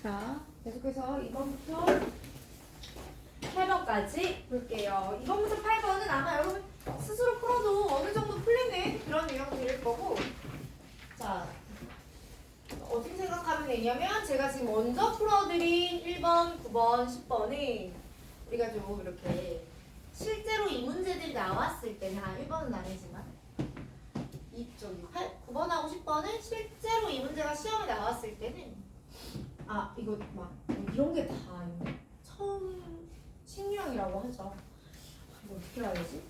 자, 계속해서 2번부터 8번까지 볼게요. 2번부터 8번은 아마 여러분 스스로 풀어도 어느 정도 풀리는 그런 유형들일 거고, 자, 어떻게 생각하면 되냐면 제가 지금 먼저 풀어드린 1번, 9번, 10번은 우리가 좀 이렇게 실제로 이 문제들이 나왔을 때는 1번은 아니지만 9번하고 10번은 실제로 이 문제가 시험에 나왔을 때는 이거 막 이런 게 다 처음 신유형이라고 하죠. 이거 어떻게 해야 되지?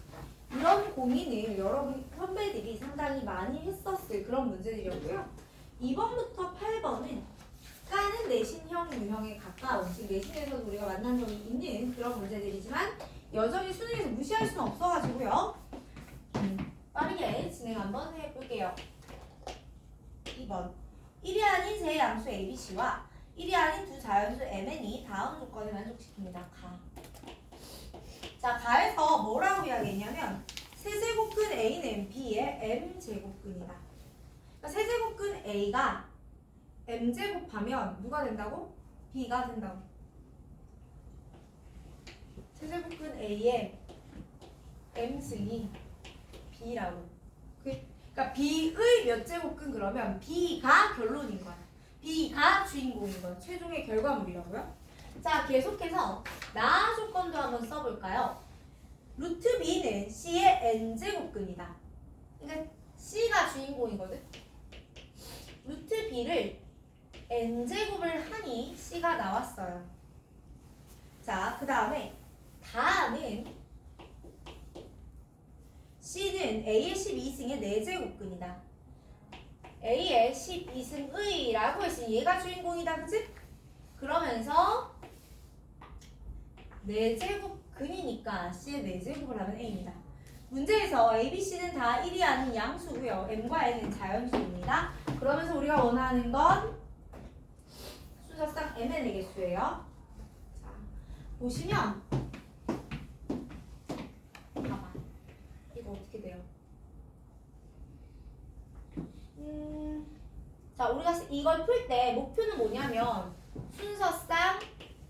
이런 고민을 여러분 선배들이 상당히 많이 했었을 그런 문제들이었고요. 2번부터 8번은 까는 내신형 유형에 가까운, 즉 내신에서도 우리가 만난 적이 있는 그런 문제들이지만 여전히 수능에서 무시할 수는 없어가지고요. 빠르게 진행 한번 해볼게요. 2번 1이 아닌 세 양수 ABC와 1이 아닌 두 자연수 MN이 다음 조건을 만족시킵니다. 자, 가에서 뭐라고 이야기했냐면 세제곱근 A는 B의 M제곱근이다. 그러니까 세제곱근 A가 M제곱하면 누가 된다고? B가 된다고. 세제곱근 A의 M승이 B라고. 그러니까 B의 몇 제곱근 그러면 B가 결론인 거야. B가 주인공인 거야. 최종의 결과물이라고요. 자, 계속해서 나 조건도 한번 써볼까요? 루트 B는 C의 N제곱근이다. 그러니까 C가 주인공이거든. 루트 B를 N제곱을 하니 C가 나왔어요. 자, 그 다음에 다는 C는 A의 12승의 4제곱근이다. A의 12승의 라고 했으니 얘가 주인공이다. 그치? 그러면서 4제곱근이니까 C의 4제곱을 하면 A입니다. 문제에서 A, B, C는 다 1이 아닌 양수고요. M과 N은 자연수입니다. 그러면서 우리가 원하는 건 순서상 MN의 개수예요. 자, 보시면 봐봐. 이거 어떻게 돼요? 자, 우리가 이걸 풀 때 목표는 뭐냐면 순서상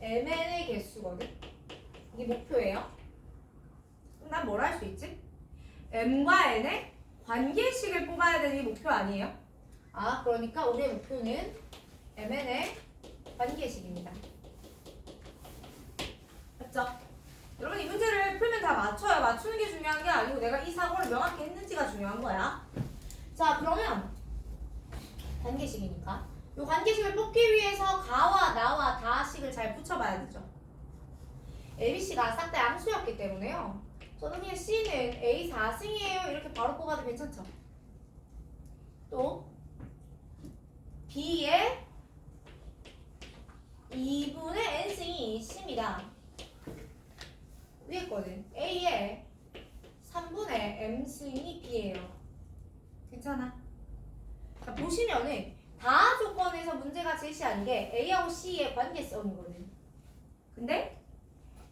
MN의 개수거든. 이게 목표예요. 그럼 난 뭘 할 수 있지? M과 N의 관계식을 뽑아야 되는 게 목표 아니에요? 그러니까 우리의 목표는 MN의 관계식입니다. 맞죠? 여러분 이 문제를 풀면 다 맞춰요. 맞추는 게 중요한 게 아니고 내가 이 사고를 명확히 했는지가 중요한 거야. 자, 그러면 관계식이니까 이 관계식을 뽑기 위해서 가와 나와 다식을 잘 붙여봐야 되죠. ABC가 싹 다 양수였기 때문에요. 저는 그냥 C는 A 4승이에요 이렇게 바로 뽑아도 괜찮죠. 또 B의 2분의 N승이 C입니다. 위에 거는 A의 3분의 M승이 B예요. 괜찮아? 자, 보시면은 다 조건에서 문제가 제시한 게 A하고 C의 관계성이거든요. 근데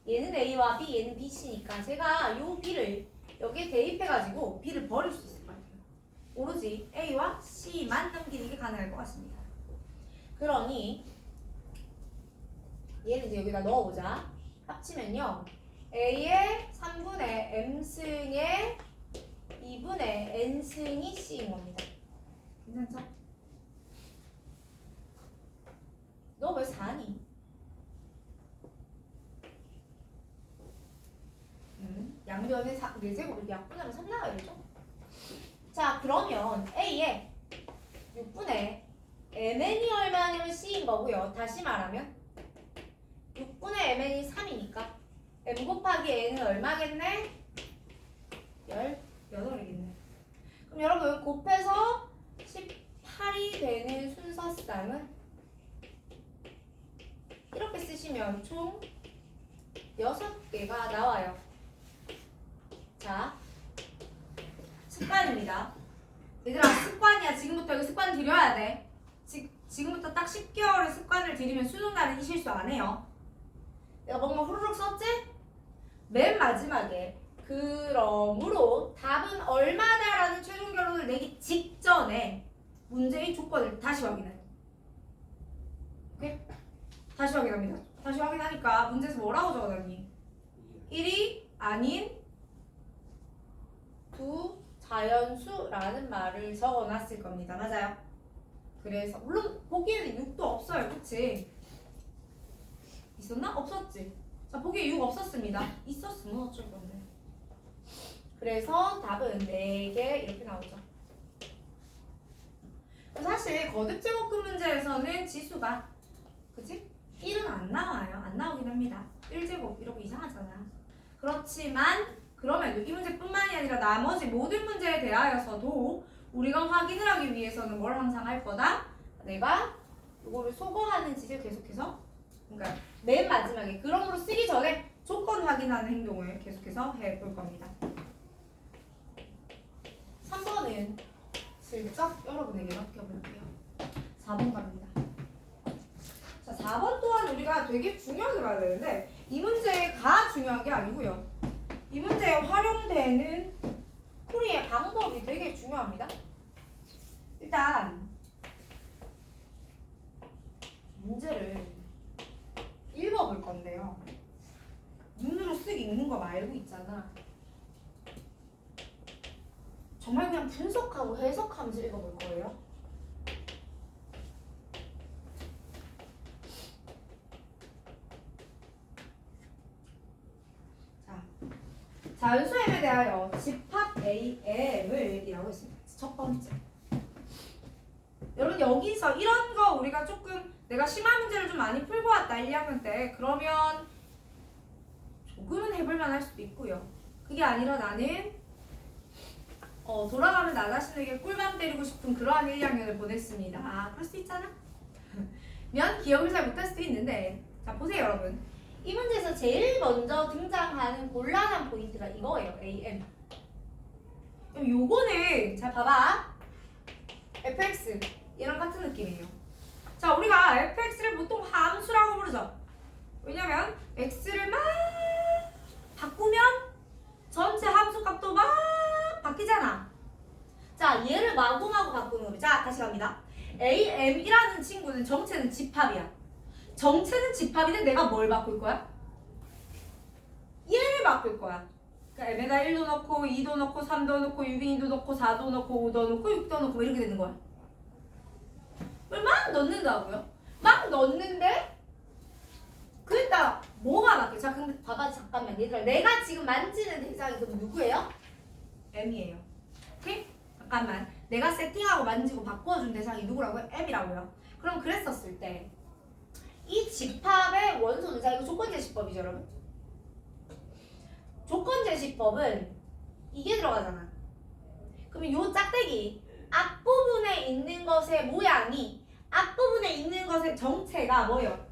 얘는 A와 B, 얘는 B, C니까 제가 요 B를 여기에 대입해가지고 B를 버릴 수 있을 것 같아요. 오로지 A와 C만 넘기는 게 가능할 것 같습니다. 그러니 얘는 이제 여기다 넣어보자. 합치면요. A의 3분의 M승의 2분의 N승이 C인 겁니다. 괜찮죠? 너 왜 4니? 양변에 4제곱을 약분하면 3 나와야죠. 자, 그러면 A의 6분의 MN이 얼마냐면 C인 거고요. 다시 말하면 6분의 MN이 3이니까 M 곱하기 N은 얼마겠네? 18이겠네. 그럼 여러분 곱해서 18이 되는 순서쌍은 이렇게 쓰시면 총 6개가 나와요. 자, 습관입니다. 얘들아, 습관이야. 지금부터 이거 습관 들여야 돼. 지금부터 딱 10개월의 습관을 들이면 수능날은 이 실수 안 해요. 내가 뭔가 후루룩 썼지? 맨 마지막에 그러므로 답은 얼마다라는 최종 결론을 내기 직전에 문제의 조건을 다시 확인해. 오케이? 다시 확인합니다. 다시 확인하니까 문제에서 뭐라고 적어놨니? 1이 아닌 두 자연수라는 말을 적어놨을 겁니다. 맞아요? 그래서 물론 보기에는 6도 없어요. 그치? 있었나? 없었지. 자, 보기에 6 없었습니다. 있었으면 어쩔 건데. 그래서 답은 4개 이렇게 나오죠. 사실 거듭 제곱근 문제에서는 지수가 그치? 1은 안 나와요. 안 나오긴 합니다. 1제곱 이렇게 이상하잖아. 그렇지만 그러면 이 문제뿐만이 아니라 나머지 모든 문제에 대하여서도 우리가 확인을 하기 위해서는 뭘 항상 할 거다? 내가 이거를 소거하는 짓을 계속해서 그러니까 맨 마지막에 그럼으로 쓰기 전에 조건 확인하는 행동을 계속해서 해볼 겁니다. 3번은 슬쩍 여러분에게 맡겨볼게요. 4번 갑니다. 자, 4번 또한 우리가 되게 중요하게 봐야 되는데 이 문제가 중요한 게 아니고요. 이 문제에 활용되는 풀이의 방법이 되게 중요합니다. 일단 문제를 읽어볼 건데요. 눈으로 쓱 읽는 거 말고 있잖아. 정말 그냥 분석하고 해석하면서 읽어볼 거예요. 자, 자연수엠에 대하여 집합 AM을 얘기하고 있습니다. 첫 번째. 여러분 여기서 이런 거 우리가 조금 내가 심화 문제를 좀 많이 풀고 왔다 1, 2학년 때 그러면 조금은 해볼만 할 수도 있고요. 그게 아니라 나는 돌아가면 나 자신에게 꿀밤 때리고 싶은 그러한 1, 2학년을 보냈습니다. 아, 그럴 수 있잖아? 면 기억을 잘 못할 수도 있는데 자 보세요 여러분. 이 문제에서 제일 먼저 등장하는 곤란한 포인트가 이거예요. AM. 그럼 요거는 자 봐봐. fx 얘랑 같은 느낌이에요. 자 우리가 fx를 보통 함수라고 부르죠. 왜냐면 x를 막 바꾸면 전체 함수 값도 막 바뀌잖아. 자 얘를 마구마구 바꾸는 거죠. 자 다시 갑니다. AM이라는 친구는 정체는 집합이야. 정체는 집합인데 내가 뭘 바꿀 거야? 얘를 바꿀 거야. 그러니까 M에다 1도 넣고 2도 넣고 3도 넣고 6인도 넣고 4도 넣고 5도 넣고 6도 넣고 이렇게 되는 거야. 그걸 막 넣는다고요? 막 넣는데 그랬다 뭐가 바뀌어? 자 근데 봐봐 잠깐만 얘들아 내가 지금 만지는 대상이 그럼 누구예요? M이에요. 오케이? 잠깐만 내가 세팅하고 만지고 바꿔준 대상이 누구라고요? M이라고요. 그럼 그랬었을 때 이 집합의 원소는 자 이거 조건제시법이죠 여러분. 조건제시법은 이게 들어가잖아. 그러면 요 짝대기 앞부분에 있는 것의 모양이 앞부분에 있는 것의 정체가 뭐예요?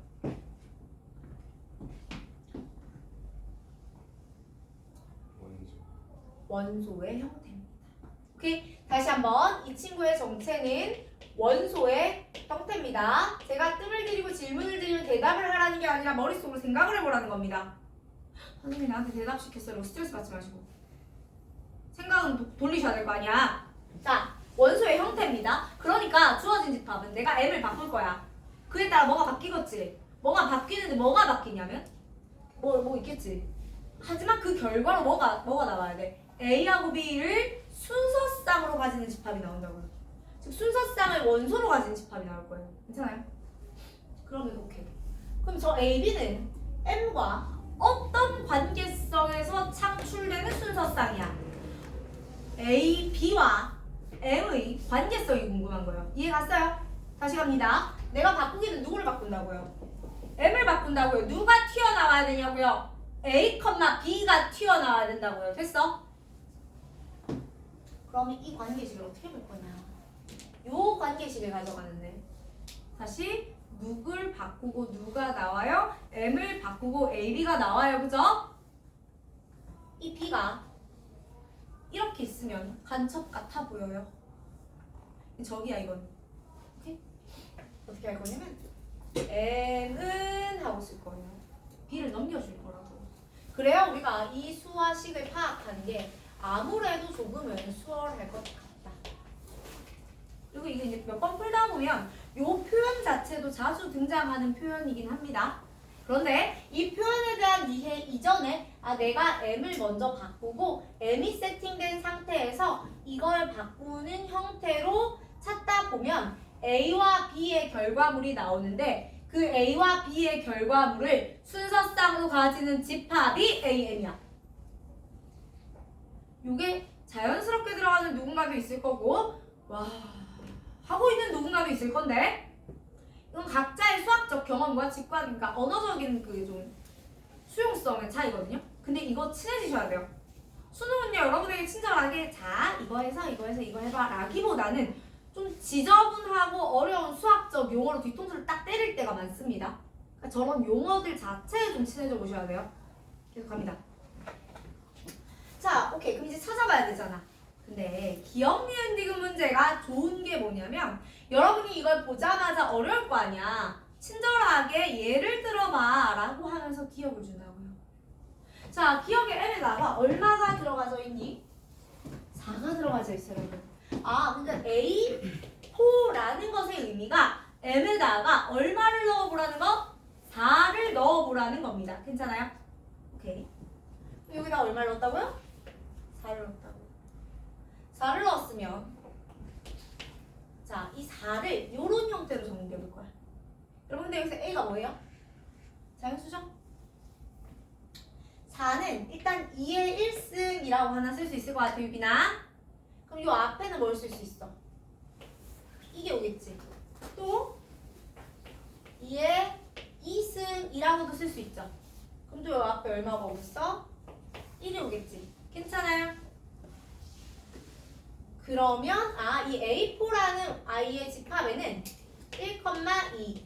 원소의 형태입니다. 오케이? 다시 한번 이 친구의 정체는 원소의 형태입니다. 제가 뜸을 들이고 질문을 드리면 대답을 하라는 게 아니라 머릿속으로 생각을 해보라는 겁니다. 선생님이 나한테 대답시켰어요. 스트레스 받지 마시고 생각은 돌리셔야 될 거 아니야. 자, 원소의 형태입니다. 그러니까 주어진 집합은 내가 M을 바꿀 거야. 그에 따라 뭐가 바뀌겠지. 뭐가 바뀌는데 뭐가 바뀌냐면 뭐 있겠지. 하지만 그 결과로 뭐가 나와야 돼. A하고 B를 순서쌍으로 가지는 집합이 나온다고요. 즉 순서쌍을 원소로 가지는 집합이 나올 거예요. 괜찮아요? 그러면 오케이. 그럼 저 A, B는 M과 어떤 관계성에서 창출되는 순서쌍이야? A, B와 M의 관계성이 궁금한 거예요. 이해 갔어요? 다시 갑니다. 내가 바꾸기는 누구를 바꾼다고요? M을 바꾼다고요. 누가 튀어나와야 되냐고요? A, B가 튀어나와야 된다고요. 됐어? 그러면 이 관계식을 어떻게 볼 거냐? 요 관계식을 가져가는데 다시 누굴 바꾸고 누가 나와요? M을 바꾸고 AB가 나와요. 그죠? 이 B가 이렇게 있으면 간첩 같아 보여요. 저기야 이건. 오케이? 어떻게 할 거냐면 M은 하고 쓸 거예요. B를 넘겨줄 거라고. 그래야 우리가 이 수화식을 파악하는 게 아무래도 조금은 수월할 것 같다. 그리고 이게 이제 몇 번 풀다 보면 요 표현 자체도 자주 등장하는 표현이긴 합니다. 그런데 이 표현에 대한 이해 이전에 내가 m을 먼저 바꾸고 m이 세팅된 상태에서 이걸 바꾸는 형태로 찾다 보면 A와 B의 결과물이 나오는데 그 A와 B의 결과물을 순서쌍으로 가지는 집합이 AM이야. 요게 자연스럽게 들어가는 누군가도 있을 거고 와 하고 있는 누군가도 있을 건데 이건 각자의 수학적 경험과 직관, 그러니까 언어적인 그 좀 수용성의 차이거든요. 근데 이거 친해지셔야 돼요. 수능은요 여러분에게 친절하게 자 이거 해서 이거 해봐 라기보다는 좀 지저분하고 어려운 수학적 용어로 뒤통수를 딱 때릴 때가 많습니다. 그러니까 저런 용어들 자체에 좀 친해져 보셔야 돼요. 계속 갑니다. 자, 오케이. 그럼 이제 찾아봐야 되잖아. 근데 기억 니은 디귿 문제가 좋은 게 뭐냐면 여러분이 이걸 보자마자 어려울 거 아니야. 친절하게 예를 들어봐 라고 하면서 기억을 준다고요. 자, 기억의 M에다가 얼마가 들어가져 있니? 4가 들어가져 있어요, 여러분. 그러니까 A4라는 것의 의미가 M에다가 얼마를 넣어보라는 거? 4를 넣어보라는 겁니다. 괜찮아요? 오케이. 여기다 얼마를 넣었다고요? 4를 넣었다고. 4를 넣었으면 자, 이 4를 이런 형태로 정리해 볼 거야. 여러분 근데 여기서 A가 뭐예요? 자연수죠? 4는 일단 2의 1승이라고 하나 쓸 수 있을 것 같아, 유빈아. 그럼 이 앞에는 뭘 쓸 수 있어? 이게 오겠지. 또 2의 2승이라고도 쓸 수 있죠. 그럼 또 이 앞에 얼마가 오겠어? 1이 오겠지. 괜찮아요? 그러면 이 A4라는 i의 집합에는 1,2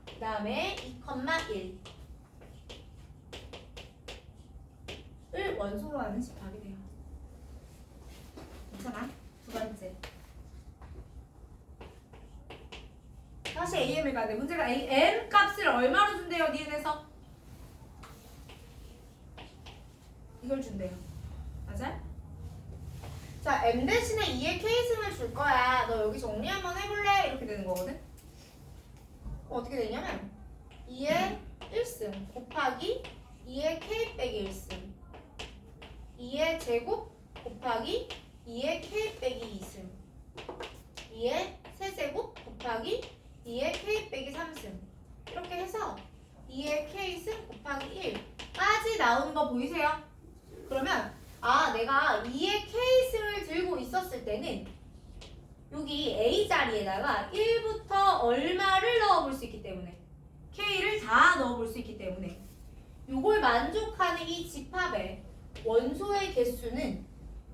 그 다음에 2,1 을 원소로 하는 집합이 돼요. 괜찮아? 두 번째. 다시 AM을 가야 돼. 문제가 AM 값을 얼마로 준대요, 니은에서? 이걸 준대요. 맞아? 자, M 대신에 2의 K승을 줄 거야. 너 여기 정리 한번 해볼래? 이렇게 되는 거거든? 어떻게 되냐면 2의 1승 곱하기 2의 K 빼기 1승 2의 제곱 곱하기 2의 K 빼기 2승 2의 세제곱 곱하기 2의 K 빼기 3승 이렇게 해서 2의 K승 곱하기 1까지 나오는 거 보이세요? 그러면 내가 2의 K승을 들고 있었을 때는 여기 A 자리에다가 1부터 얼마를 넣어볼 수 있기 때문에 K를 다 넣어볼 수 있기 때문에 요걸 만족하는 이 집합의 원소의 개수는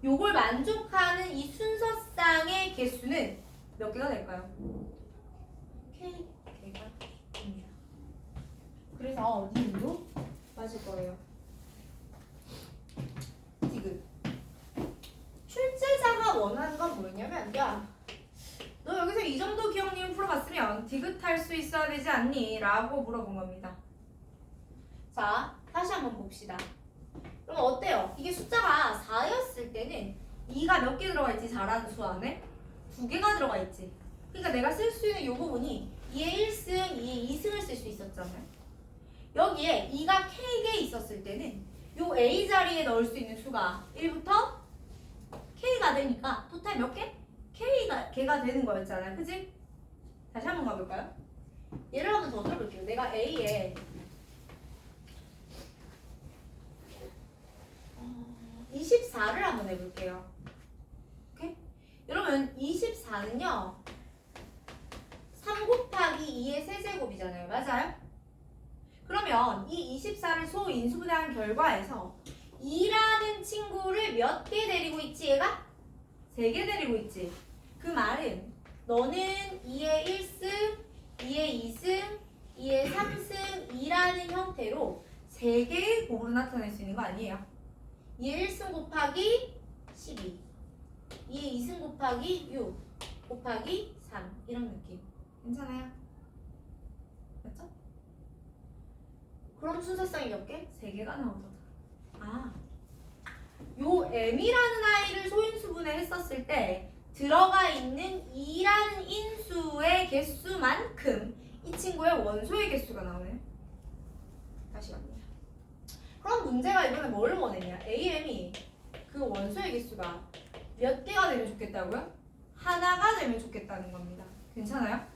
요걸 만족하는 이 순서쌍의 개수는 몇 개가 될까요? K개가 됩니다. 그래서 니은도 맞을 거예요. 지금 출제자가 원하는 건 뭐냐면 너 여기서 이 정도 기억 니은 풀어봤으면 디귿할 수 있어야 되지 않니? 라고 물어본 겁니다. 자, 다시 한번 봅시다. 그럼 어때요? 이게 숫자가 4였을 때는 2가 몇 개 들어가 있지? 4라는 수 안에? 2개가 들어가 있지. 그러니까 내가 쓸 수 있는 이 부분이 2의 1승, 2의 2승을 쓸 수 있었잖아요. 여기에 2가 K개 있었을 때는 요 A 자리에 넣을 수 있는 수가 1부터 K가 되니까 토탈 몇 개? K가 되는 거였잖아요. 그치? 다시 한번 가볼까요? 예를 한번 더 들어볼게요. 내가 A에 24를 한번 해볼게요. 오케이? 여러분 24는요 3 곱하기 2의 세제곱이잖아요. 맞아요? 그러면 이 24를 소인수분해한 결과에서 2라는 친구를 몇 개 데리고 있지 얘가? 3개 데리고 있지. 그 말은 너는 2의 1승, 2의 2승, 2의 3승, 2라는 형태로 3개의 곱으로 나타낼 수 있는 거 아니에요? 2의 1승 곱하기 12 2의 2승 곱하기 6 곱하기 3 이런 느낌. 괜찮아요? 맞죠? 그럼 순서쌍이 몇 개? 3개가 나오잖아. 요 M이라는 아이를 소인수분해 했었을 때 들어가 있는 2라는 인수의 개수만큼 이 친구의 원소의 개수가 나오네요. 다시 갑니다. 그럼 문제가 이번에 뭘 원했냐? AM이 그 원소의 개수가 몇 개가 되면 좋겠다고요? 하나가 되면 좋겠다는 겁니다. 괜찮아요?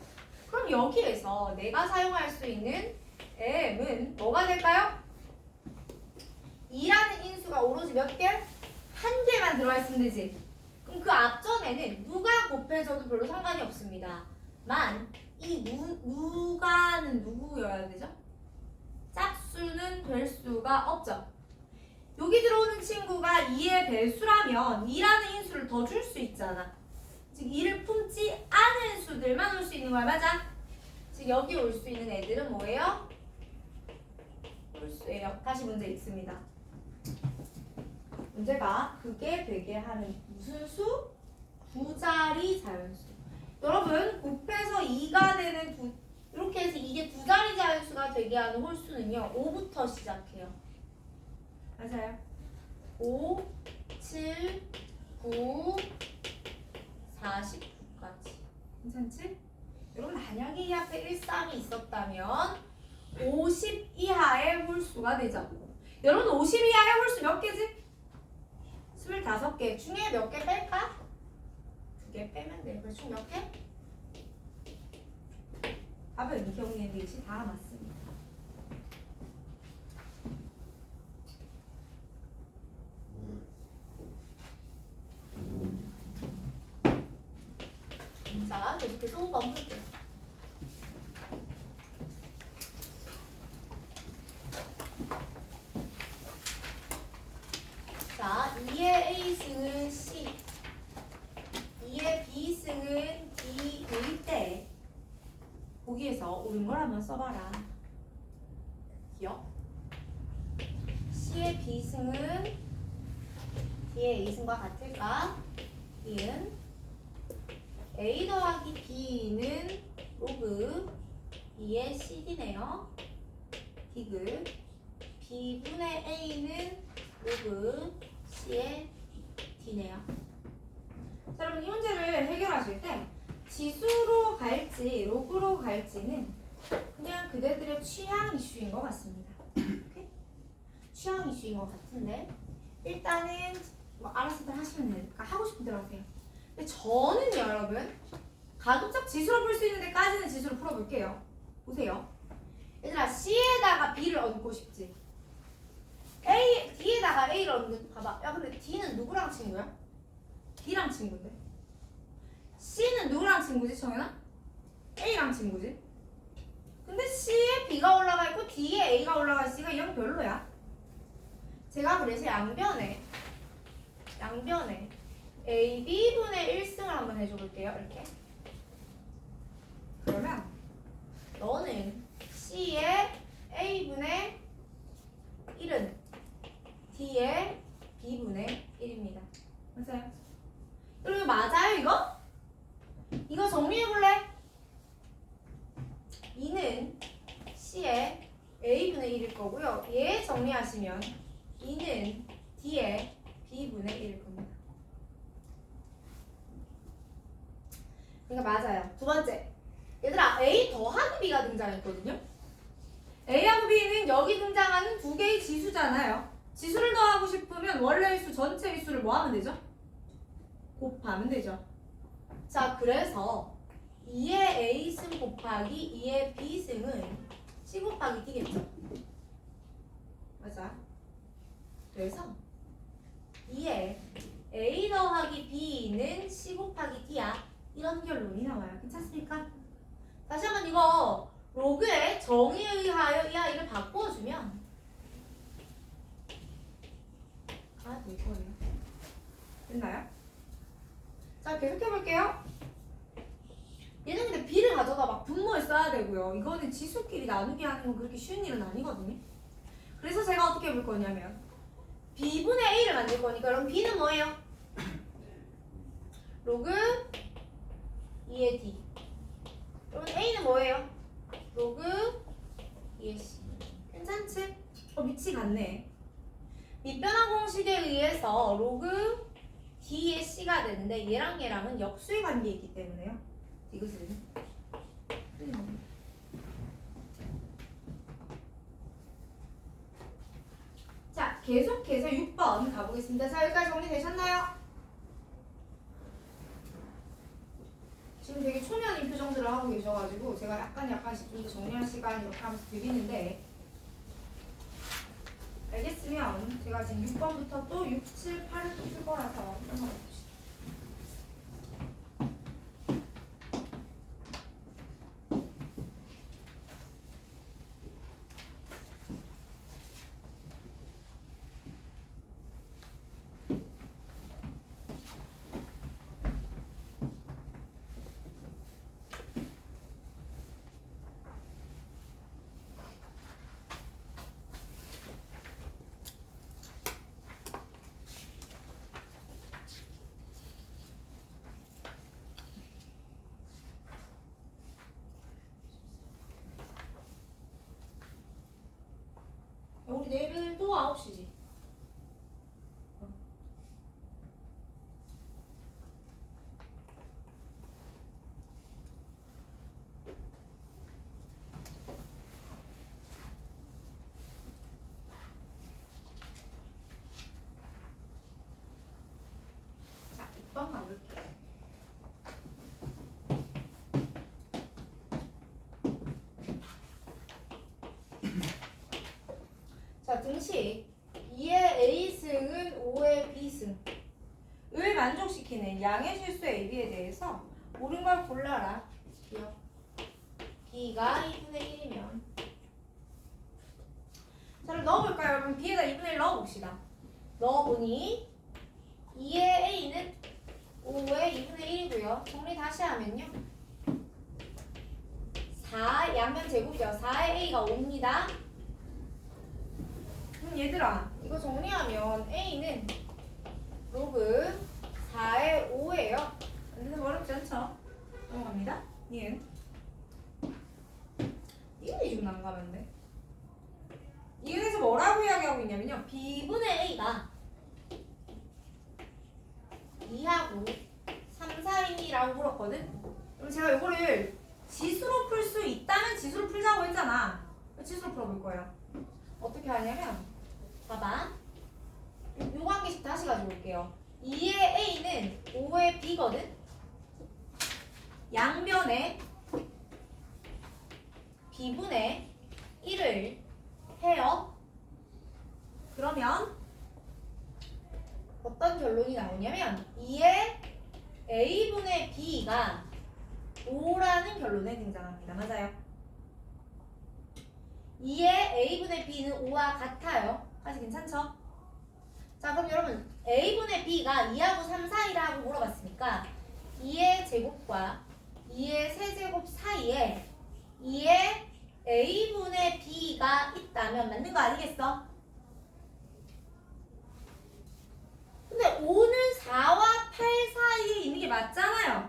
그럼 여기에서 내가 사용할 수 있는 M은 뭐가 될까요? 2라는 인수가 오로지 몇 개? 한 개만 들어가 있으면 되지. 그럼 그 앞전에는 누가 곱해져도 별로 상관이 없습니다. 만 이 누가는 누구여야 되죠? 짝수는 될 수가 없죠. 여기 들어오는 친구가 2의 배수라면 2라는 인수를 더 줄 수 있잖아. 즉 2를 품지 않은 수들만 올 수 있는 거야. 맞아? 즉 여기 올 수 있는 애들은 뭐예요? 홀수예요. 다시 문제 읽습니다. 문제가 그게 되게 하는 무슨 수? 두 자리 자연수. 여러분 곱해서 2가 되는 이렇게 해서 이게 두 자리 자연수가 되게 하는 홀수는요 5부터 시작해요. 맞아요. 5, 7, 9, 49까지. 괜찮지? 여러분 만약에 이 앞에 1, 3이 있었다면 50 이하의 홀수가 되죠. 여러분 50 이하의 홀수 몇 개지? 25개 중에 몇 개 뺄까? 2개 빼면 돼. 그래서 총 몇 개? 답은 이 경우에 넷이 다 맞습니다. 자, 계속해서 5번 볼게요. 자, 2의 A승은 C, 2의 B승은 D일 때 거기에서 옳은 걸 한번 써봐라. 기억? C의 B승은 D의 A승과 같을까? 이은 A 더하기 B는 로그 2의 CD네요. 디귿 B분의 A는 로그 C의 D네요. 자, 여러분 이 문제를 해결하실 때 지수로 갈지 로그로 갈지는 그냥 그대들의 취향 이슈인 것 같습니다. 오케이? 취향 이슈인 것 같은데 일단은 뭐 알아서들 하시면 되니까 하고 싶은 대로 하세요. 근데 저는요 여러분 가급적 지수로 풀 수 있는 데까지는 지수로 풀어볼게요. 보세요. 얘들아 C에다가 B를 얹고 싶지. D에다가 A를 얹는 봐봐. 야 근데 D는 누구랑 친구야? D랑 친구인데. C는 누구랑 친구지 정연아? A랑 친구지. 근데 C에 B가 올라가 있고 D에 A가 올라가 있으니까 이건 별로야. 제가 그래서 양변에 A, B분의 1승을 한번 해줘볼게요. 이렇게. 그러면 너는 C의 A분의 1은 D의 B분의 1입니다. 맞아요? 여러분 맞아요 이거? 이거 정리해볼래? 2는 C의 A분의 1일 거고요. 얘 정리하시면 2는 D의 B분의 1일 겁니다. 그러니까 맞아요. 두 번째. 얘들아 A 더하기 B가 등장했거든요. A하고 B는 여기 등장하는 두 개의 지수잖아요. 지수를 더하고 싶으면 원래의 수 전체의 수를 뭐 하면 되죠? 곱하면 되죠. 자 그래서 2의 A승 곱하기 2의 B승은 C 곱하기 D겠죠? 맞아. 그래서 2의 A 더하기 B는 C 곱하기 D야. 이런 결론이 나와요. 괜찮습니까? 다시 한번 이거 로그의 정의에 의하여 이 아이를 바꿔주면 될 거예요. 됐나요? 자 계속해볼게요. 얘는 근데 B를 가져다 막 분모에 써야 되고요. 이거는 지수끼리 나누기 하는 건 그렇게 쉬운 일은 아니거든요. 그래서 제가 어떻게 해볼 거냐면 B분의 A를 만들 거니까 그럼 B는 뭐예요? 로그 2의 D. 그럼 A는 뭐예요? 로그 2의 C. 괜찮지? 미치 같네. 밑변환 공식에 의해서 로그 D의 C가 되는데 얘랑 얘랑은 역수의 관계에 있기 때문에요. 이것은 틀린 겁니다. 자, 계속해서 6번 가보겠습니다. 자, 여기까지 정리되셨나요? 지금 되게 초면인 표정들을 하고 계셔가지고 제가 약간씩 좀 더 정리할 시간 이렇게 하면서 드리는데 알겠으면 제가 지금 6번부터 또 6, 7, 8을 또 풀 거라서 한번 해봅시다. 우리 내일도 9시지. 자, 6번 가볼게요. 자, 등식 2의 A승은 5의 B승을 만족시키는 양의 실수 AB에 대해서 옳은 걸 골라라. 기억. B가 2분의 1이면 자, 그럼 넣어볼까요? 여러분 B에다 2분의 1 넣어봅시다. 넣어보니 2의 A는 5의 2분의 1이고요. 정리 다시 하면요. 4 양면 제곱이죠. 4의 A가 5입니다. 그럼 얘들아 이거 정리하면 A는 로그 4의 5예요. 근데 어렵지 않죠? 넘어갑니다. 니은 니은이 좀 난감한데 니은에서 뭐라고 이야기하고 있냐면요. B분의 A가 2하고 3, 4이라고 물었거든. 그럼 제가 이거를 지수로 풀 수 있다면 지수로 풀자고 했잖아. 지수로 풀어볼 거예요. 어떻게 하냐면 봐봐. 요거 한 개씩 다시 가지고 올게요. 2의 A는 5의 B거든. 양변에 B분의 1을 해요. 그러면 어떤 결론이 나오냐면 2의 A분의 B가 5라는 결론에 등장합니다. 맞아요? 2의 A분의 B는 5와 같아요. 아직 괜찮죠? 자, 그럼 여러분 A분의 B가 2하고 3 사이라고 물어봤으니까 2의 제곱과 2의 세제곱 사이에 2의 A분의 B가 있다면 맞는 거 아니겠어? 근데 5는 4와 8 사이에 있는 게 맞잖아요.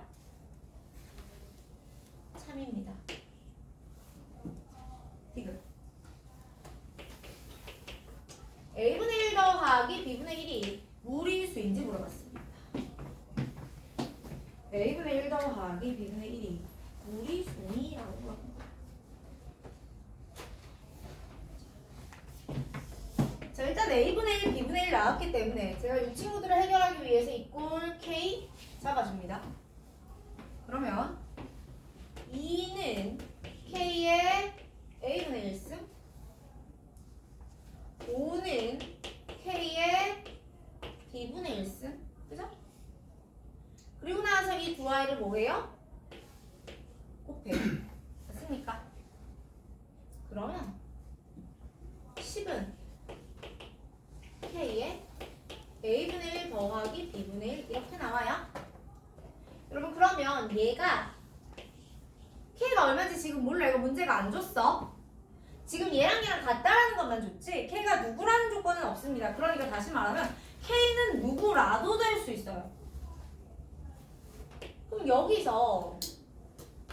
참입니다. 디귿. A분의 1 더하기 B분의 1이 무리수인지 물어봤습니다. A분의 1 더하기 B분의 1이 무리수니라고 물어봅니다. 자, 일단 A분의 1, B분의 1 나왔기 때문에 제가 이 친구들을 해결하기 위해서 이 꼴 K 잡아줍니다. 그러면 2는 K의 A분의 1승 5는 K의 B분의 1승 그죠? 그리고 나서 이 두 아이를 뭐해요? 곱해요. 맞습니까? 그러면 10은 K의 A분의 1 더하기 B분의 1 이렇게 나와요. 여러분 그러면 얘가 K가 얼마인지 지금 몰라. 이거 문제가 안 줬어. 지금 얘랑 같다라는 것만 줬지 K가 누구라는 조건은 없습니다. 그러니까 다시 말하면 K는 누구라도 될 수 있어요. 그럼 여기서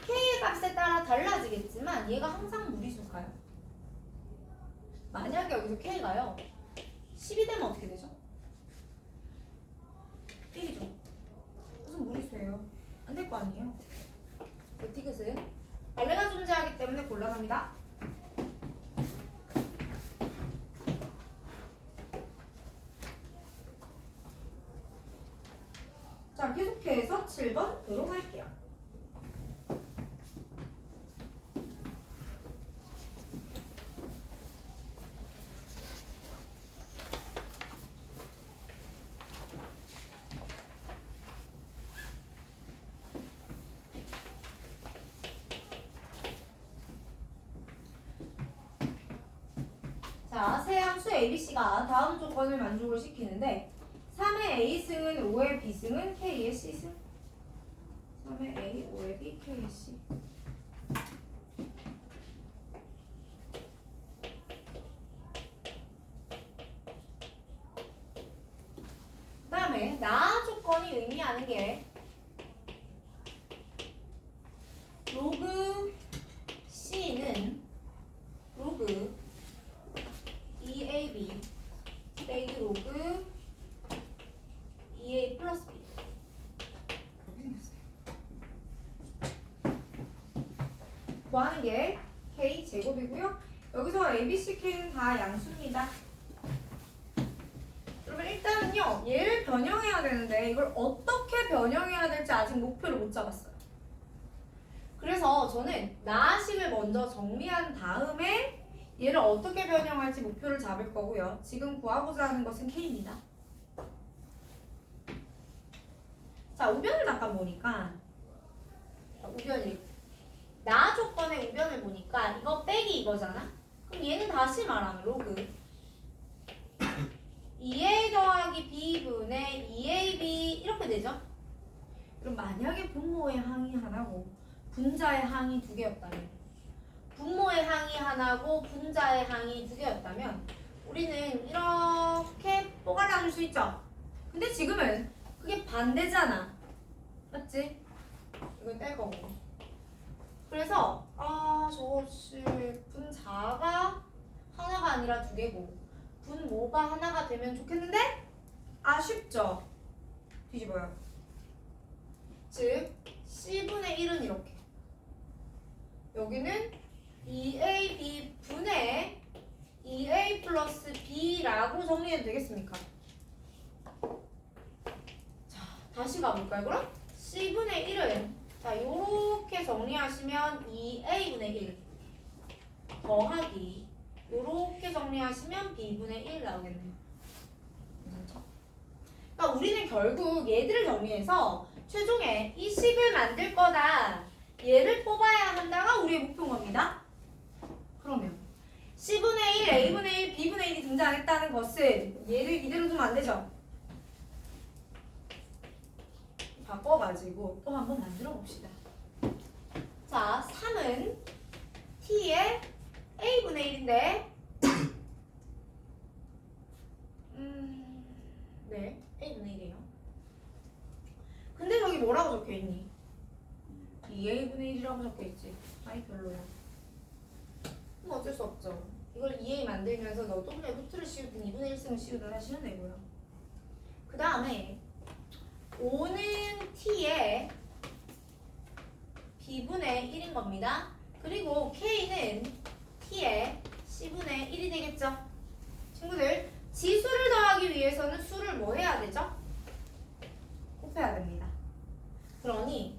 K의 값에 따라 달라지겠지만 얘가 항상 무리수일까요? 만약에 여기서 K가요 10이 되면 어떻게 되죠? 1이죠. 갑니다. 자, 계속해서 7번 도록 할게요. 자, 세 함수 ABC가 다음 조건을 만족을 시키는데 3의 A승은 5의 B승은 K의 C승. 3의 A, 5의 B, K의 C. 그 다음에 나 조건이 의미하는 게 로그 C는 로그 EAB 빼기 로그 EA 플러스 B. 구하는 게 K 제곱이고요. 여기서 A, B, C, K는 다 양수입니다. 그러면 일단은요, 얘를 변형해야 되는데 이걸 어떻게 변형해야 될지 아직 목표를 못 잡았어요. 그래서 저는 나식을 먼저 정리한 다음에 얘를 어떻게 변형할지 목표를 잡을 거고요. 지금 구하고자 하는 것은 K입니다. 자, 우변을 잠깐 보니까 우변이 나 조건의 우변을 보니까 이거 빼기 이거잖아. 그럼 얘는 다시 말하면 로그 2a 더하기 b분의 2ab 이렇게 되죠. 그럼 만약에 분모의 항이 하나고 분자의 항이 두 개였다면, 분모의 항이 하나고 분자의 항이 두 개였다면 우리는 이렇게 뽀갈 나눌 수 있죠. 근데 지금은 그게 반대잖아. 맞지? 이걸 뗄 거고. 그래서 저것이 분자가 하나가 아니라 두 개고 분모가 하나가 되면 좋겠는데 아쉽죠? 뒤집어요. 즉 C분의 1은 이렇게, 여기는 2AB 분의 2A 플러스 B라고 정리해도 되겠습니까? 자, 다시 가볼까요 그럼? C분의 1은 자, 요렇게 정리하시면 2A분의 1 더하기 요렇게 정리하시면 B분의 1 나오겠네요. 그러니까 우리는 결국 얘들을 정리해서 최종에 이 식을 만들 거다, 얘를 뽑아야 한다가 우리의 목표인 겁니다. 그러면 C분의 1, A분의 1, B분의 1이 등장했다는 것은 얘를 이대로 두면 안 되죠. 바꿔가지고 또 한번 만들어 봅시다. 자, 3은 T의 A분의 1인데 네, A분의 1이에요. 근데 저기 뭐라고 적혀있니? 2A분의 1이라고 적혀있지. 아이 별로야. 그럼 어쩔 수 없죠. 이걸 2A 만들면서 너 또 그냥 루트를 씌우든 2분의 1승을 씌우든 하시면 되고요. 그 다음에 5는 T의 B분의 1인 겁니다. 그리고 K는 T의 C분의 1이 되겠죠. 친구들, 지수를 더하기 위해서는 수를 뭐 해야 되죠? 곱해야 됩니다. 그러니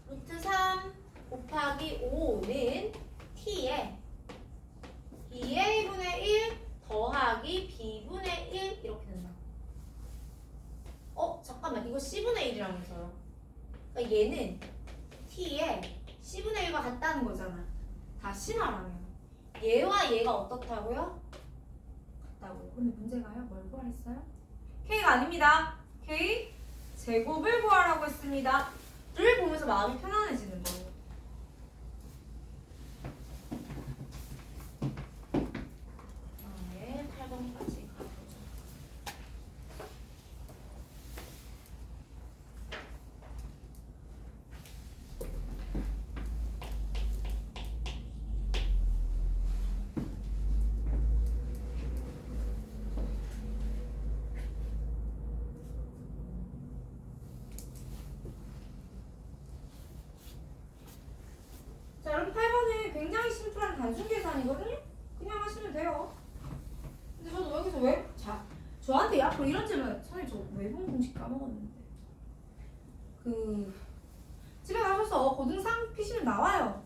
루트 3 곱하기 5는 T의 2A분의 1 더하기 B분의 1 이렇게 된다. 잠깐만, 이거 C분의 1이라면서요. 그러니까 얘는 T에 C분의 1과 같다는 거잖아. 다시 말하면 얘와 얘가 어떻다고요? 같다고요. 근데 문제가요, 뭘 구하랬어요? K가 아닙니다. K 제곱을 구하라고 했습니다. 를 보면서 마음이 편안해지는 거예요. 네, 8번까지 가보죠. 저한테 앞으로 이런 질문, 선생님 저 외분 공식 까먹었는데. 집에 가셔서 고등상 피시면 나와요.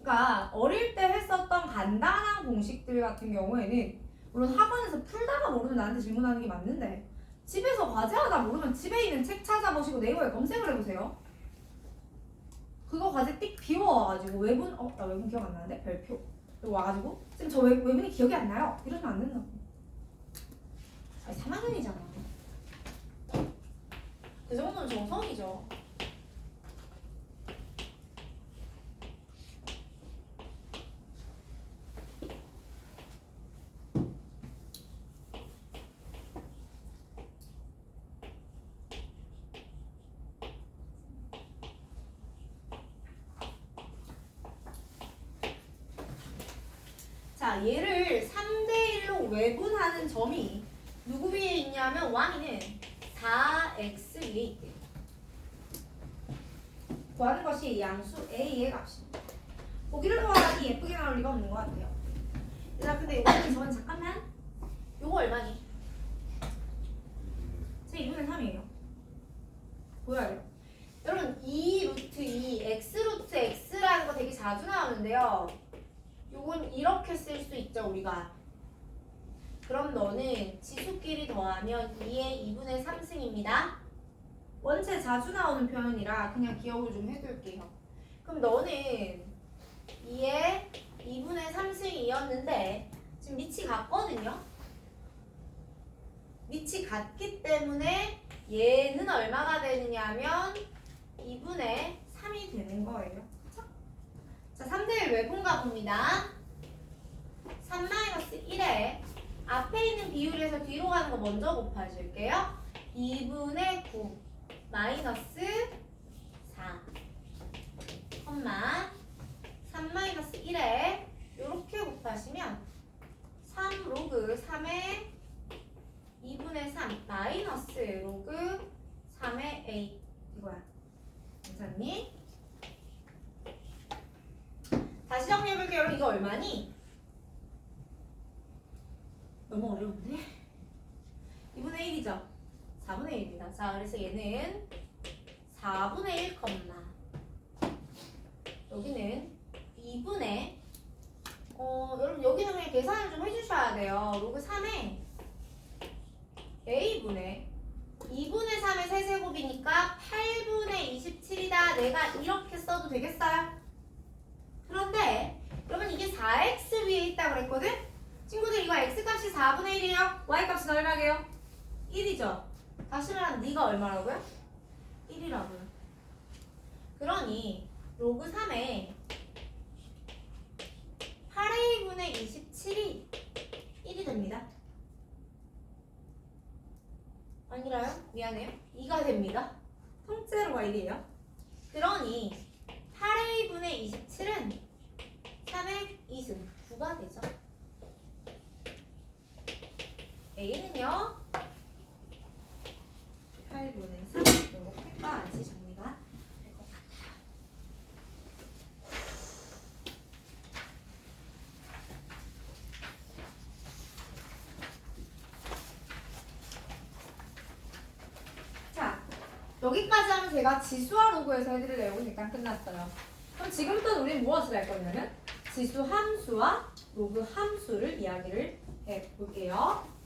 그러니까 어릴 때 했었던 간단한 공식들 같은 경우에는 물론 학원에서 풀다가 모르면 나한테 질문하는 게 맞는데 집에서 과제하다 모르면 집에 있는 책 찾아보시고 네이버에 검색을 해보세요. 그거 과제 띡 비워와가지고 외분 나 외분 기억 안 나는데 별표 와가지고 지금 저 외분이 기억이 안 나요. 이러면 안 된다고. 아니 3학년이잖아. 그 정도는 정성이죠. 자, 얘를 3대1로 외분하는 점이 누구 위에 있냐면 y는 4x 위에 있대요. 구하는 것이 양수 a의 값입니다. 보기를 보아하니 예쁘게 나올 리가 없는 것 같아요. 자, 근데 저는 잠깐만. 요거 얼마니? 제 2분의 3이에요. 보여요. 여러분 2 루트 2 x 루트 x라는 거 되게 자주 나오는데요. 요건 이렇게 쓸 수 있죠, 우리가. 그럼 너는 지수끼리 더하면 2의 2분의 3승입니다. 원체 자주 나오는 표현이라 그냥 기억을 좀 해둘게요. 그럼 너는 2의 2분의 3승이었는데 지금 밑이 같거든요. 밑이 같기 때문에 얘는 얼마가 되느냐면 2분의 3이 되는 거예요. 자, 3대1 외분 가봅니다. 3-1에 앞에 있는 비율에서 뒤로 가는 거 먼저 곱해줄게요. 2분의 9 마이너스 4 3-1에 이렇게 곱하시면 3 로그 3의 2분의 3 마이너스 로그 3의 a 이거야. 괜찮니? 다시 정리해볼게요. 여러분 이거 얼마니? 너무 어려운데? 2분의 1이죠? 4분의 1입니다. 자, 그래서 얘는 4분의 1, 여기는 2분의 여러분 여기는 그냥 계산을 좀 해주셔야 돼요. 로그 3에 a분의 2분의 3의 세제곱이니까 8분의 27이다. 내가 이렇게 써도 되겠어요? 그런데 여러분 이게 4x 위에 있다고 그랬거든? 친구들 이거 x값이 4분의 1이에요. y값은 얼마게요? 1이죠. 다시 말하면 네가 얼마라고요? 1이라고요. 그러니 로그 3에 8a분의 27이 1이 됩니다. 아니라요? 미안해요. 2가 됩니다. 통째로가 1이에요. 그러니 8a분의 27은 3의 2승 9가 되죠. a는요 8분의 3 이렇게까지 정리가 될 것 같아요. 자, 여기까지 하면 제가 지수와 로그에서 해드릴 내용은 일단 끝났어요. 그럼 지금부터 우리는 무엇을 할 거냐면 지수 함수와 로그 함수를 이야기를 해볼게요.